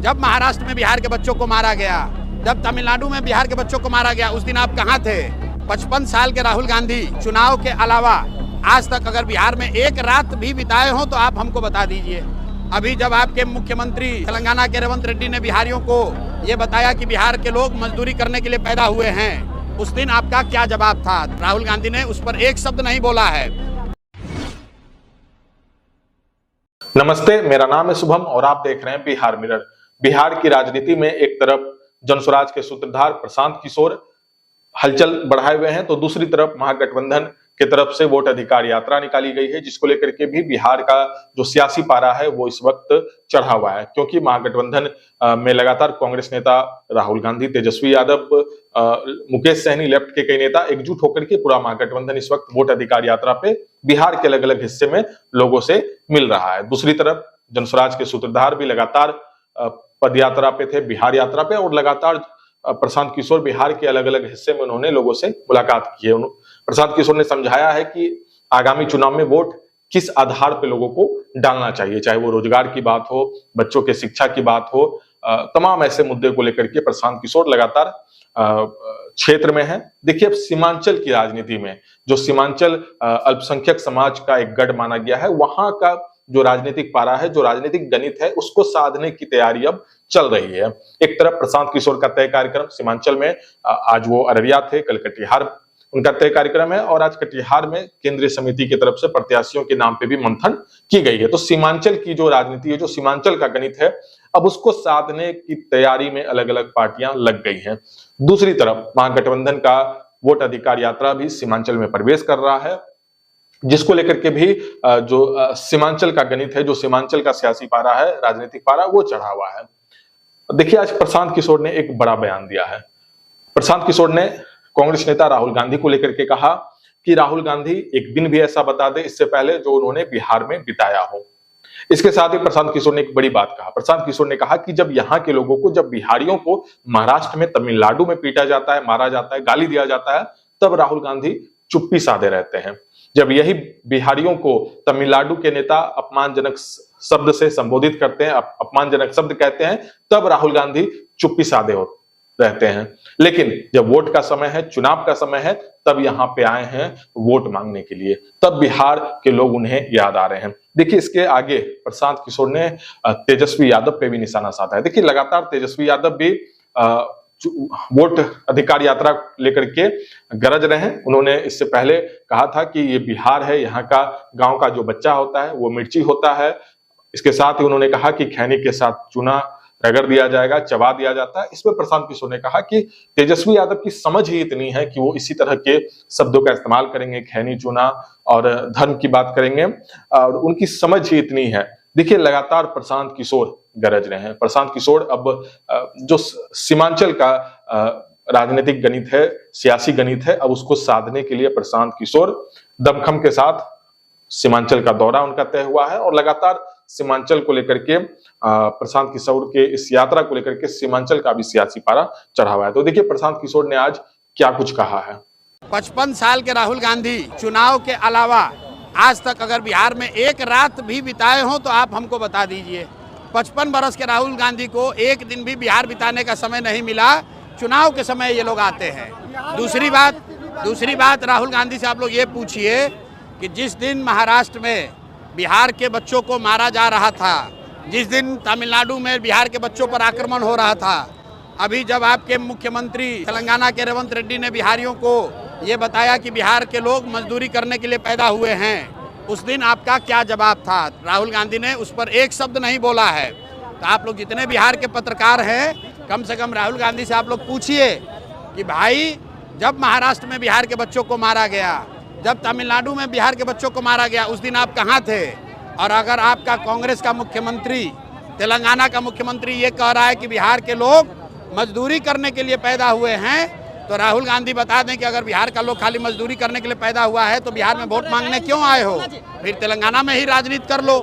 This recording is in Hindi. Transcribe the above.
जब महाराष्ट्र में बिहार के बच्चों को मारा गया, जब तमिलनाडु में बिहार के बच्चों को मारा गया, उस दिन आप कहाँ थे? 55 साल के राहुल गांधी चुनाव के अलावा आज तक अगर बिहार में एक रात भी बिताए हो तो आप हमको बता दीजिए। अभी जब आपके मुख्यमंत्री तेलंगाना के रेवंत रेड्डी ने बिहारियों को ये बताया कि बिहार के लोग मजदूरी करने के लिए पैदा हुए हैं, उस दिन आपका क्या जवाब था? राहुल गांधी ने उस पर एक शब्द नहीं बोला है। नमस्ते, मेरा नाम है शुभम और आप देख रहे हैं बिहार मिरर। बिहार की राजनीति में एक तरफ जनसुराज के सूत्रधार प्रशांत किशोर हलचल बढ़ाए हुए हैं, तो दूसरी तरफ महागठबंधन की तरफ से वोट अधिकार यात्रा निकाली गई है, जिसको लेकर के भी बिहार का जो सियासी पारा है वो इस वक्त चढ़ा हुआ है। क्योंकि महागठबंधन में लगातार कांग्रेस नेता राहुल गांधी, तेजस्वी यादव, मुकेश सहनी, लेफ्ट के कई नेता एकजुट होकर के पूरा महागठबंधन इस वक्त वोट अधिकार यात्रा पे बिहार के अलग अलग हिस्से में लोगों से मिल रहा है। दूसरी तरफ जनसुराज के सूत्रधार भी लगातार पद यात्रा पे थे, बिहार यात्रा पे, और लगातार प्रशांत किशोर बिहार के अलग अलग हिस्से में उन्होंने लोगों से मुलाकात की है। प्रशांत किशोर ने समझाया है कि आगामी चुनाव में वोट किस आधार पर लोगों को डालना चाहिए, चाहे वो रोजगार की बात हो, बच्चों के शिक्षा की बात हो, तमाम ऐसे मुद्दे को लेकर के प्रशांत किशोर लगातार क्षेत्र में है। देखिए, अब सीमांचल की राजनीति में जो सीमांचल अल्पसंख्यक समाज का एक गढ़ माना गया है, वहां का जो राजनीतिक पारा है, जो राजनीतिक गणित है, उसको साधने की तैयारी अब चल रही है। एक तरफ प्रशांत किशोर का तय कार्यक्रम सीमांचल में, आज वो अररिया थे, कल कटिहार उनका तय कार्यक्रम है, और आज कटिहार में केंद्रीय समिति की तरफ से प्रत्याशियों के नाम पे भी मंथन की गई है। तो सीमांचल की जो राजनीति है, जो सीमांचल का गणित है, अब उसको साधने की तैयारी में अलग अलग पार्टियां लग गई हैं। दूसरी तरफ महागठबंधन का वोट अधिकार यात्रा भी सीमांचल में प्रवेश कर रहा है, जिसको लेकर के भी जो सीमांचल का गणित है, जो सीमांचल का सियासी पारा है, राजनीतिक पारा, वो चढ़ा हुआ है। देखिए, आज प्रशांत किशोर ने एक बड़ा बयान दिया है। प्रशांत किशोर ने कांग्रेस नेता राहुल गांधी को लेकर के कहा कि राहुल गांधी एक दिन भी ऐसा बता दे इससे पहले जो उन्होंने बिहार में बिताया हो। इसके साथ ही प्रशांत किशोर ने एक बड़ी बात कहा। प्रशांत किशोर ने कहा कि जब यहाँ के लोगों को, जब बिहारियों को महाराष्ट्र में, तमिलनाडु में पीटा जाता है, मारा जाता है, गाली दिया जाता है, तब राहुल गांधी चुप्पी साधे रहते हैं। जब यही बिहारियों को तमिलनाडु के नेता अपमानजनक शब्द से संबोधित करते हैं, अपमानजनक शब्द कहते हैं, तब राहुल गांधी चुप्पी साधे रहते हैं। लेकिन जब वोट का समय है, चुनाव का समय है, तब यहाँ पे आए हैं वोट मांगने के लिए, तब बिहार के लोग उन्हें याद आ रहे हैं। देखिए, इसके आगे प्रशांत किशोर ने तेजस्वी यादव पे भी निशाना साधा है। देखिए, लगातार तेजस्वी यादव भी वोट अधिकार यात्रा लेकर के गरज रहे हैं। उन्होंने इससे पहले कहा था कि ये बिहार है, यहाँ का गांव का जो बच्चा होता है वो मिर्ची होता है। इसके साथ ही उन्होंने कहा कि खैनी के साथ चूना रगड़ दिया जाएगा, चबा दिया जाता है। इसमें प्रशांत किशोर ने कहा कि तेजस्वी यादव की समझ ही इतनी है कि वो इसी तरह के शब्दों का इस्तेमाल करेंगे, खैनी, चूना और धर्म की बात करेंगे, और उनकी समझ ही इतनी है। देखिए, लगातार प्रशांत किशोर गरज रहे हैं। प्रशांत किशोर अब जो सीमांचल का राजनीतिक गणित है, सियासी गणित है, अब उसको साधने के लिए प्रशांत किशोर दमखम के साथ सीमांचल का दौरा उनका तय हुआ है, और लगातार सीमांचल को लेकर के प्रशांत किशोर के इस यात्रा को लेकर के सीमांचल का भी सियासी पारा चढ़ा हुआ है। तो देखिए, प्रशांत किशोर ने आज क्या कुछ कहा है। 55 साल के राहुल गांधी चुनाव के अलावा आज तक अगर बिहार में एक रात भी बिताए हो तो आप हमको बता दीजिए। 55 बरस के राहुल गांधी को एक दिन भी बिहार बिताने का समय नहीं मिला। चुनाव के समय ये लोग आते हैं। दूसरी बात राहुल गांधी से आप लोग ये पूछिए कि जिस दिन महाराष्ट्र में बिहार के बच्चों को मारा जा रहा था, जिस दिन तमिलनाडु में बिहार के बच्चों पर आक्रमण हो रहा था, अभी जब आपके मुख्यमंत्री तेलंगाना के रेवंत रेड्डी ने बिहारियों को ये बताया कि बिहार के लोग मजदूरी करने के लिए पैदा हुए हैं, उस दिन आपका क्या जवाब था? राहुल गांधी ने उस पर एक शब्द नहीं बोला है। तो आप लोग जितने बिहार के पत्रकार हैं, कम से कम राहुल गांधी से आप लोग पूछिए कि भाई, जब महाराष्ट्र में बिहार के बच्चों को मारा गया, जब तमिलनाडु में बिहार के बच्चों को मारा गया, उस दिन आप कहाँ थे? और अगर आपका कांग्रेस का मुख्यमंत्री, तेलंगाना का मुख्यमंत्री ये कह रहा है कि बिहार के लोग मजदूरी करने के लिए पैदा हुए हैं, तो राहुल गांधी बता दें कि अगर बिहार का लोग खाली मजदूरी करने के लिए पैदा हुआ है तो बिहार में वोट मांगने क्यों आए हो? फिर तेलंगाना में ही राजनीति कर लो।